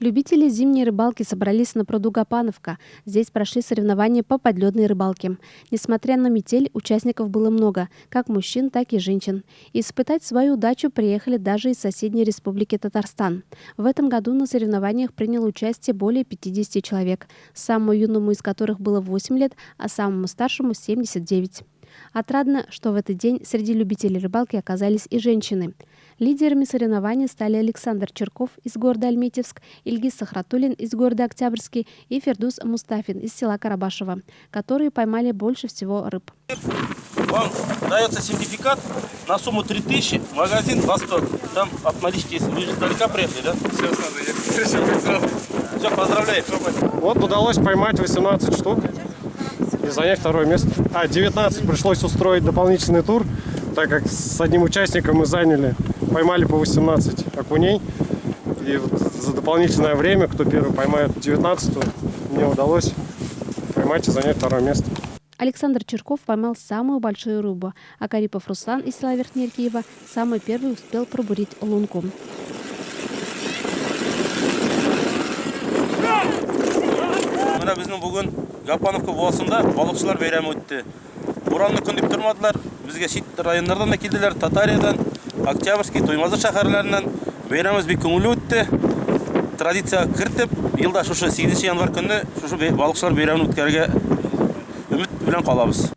Любители зимней рыбалки собрались на пруду Гапановка. Здесь прошли соревнования по подледной рыбалке. Несмотря на метель, участников было много, как мужчин, так и женщин. Испытать свою удачу приехали даже из соседней республики Татарстан. В этом году на соревнованиях приняло участие более 50 человек, самому юному из которых было 8 лет, а самому старшему 79. Отрадно, что в этот день среди любителей рыбалки оказались и женщины. Лидерами соревнований стали Александр Черков из города Альметьевск, Ильгиз Сахратуллин из города Октябрьский и Фердус Мустафин из села Карабашево, которые поймали больше всего рыб. Вам дается сертификат на сумму 3000, магазин «Восток». Там от налички есть. Вы же издалека приехали, да? Все, поздравляю. Вот удалось поймать 18 штук и занять второе место. 19 пришлось устроить дополнительный тур, так как с одним участником мы поймали по 18 окуней. И вот за дополнительное время, кто первый поймает 19-ю, мне удалось поймать и занять второе место. Александр Черков поймал самую большую рыбу, а Карипов Руслан из села Верхнее Киева самый первый успел пробурить лунку. Мына біздің бүгін Гапановка боласында балықшылар бейрамы өтті. Боранны күндіп тұрмадылар. Бізге шет райондардан да келділер, Татариядан, Октябрьский, Тоймазы шаһарларынан. Бейрамымыз бек көңілді өтті. Традицияға кіртіп, жылда 8 январ күні балықшылар бейрамын өткерге үміт білен қалабыз.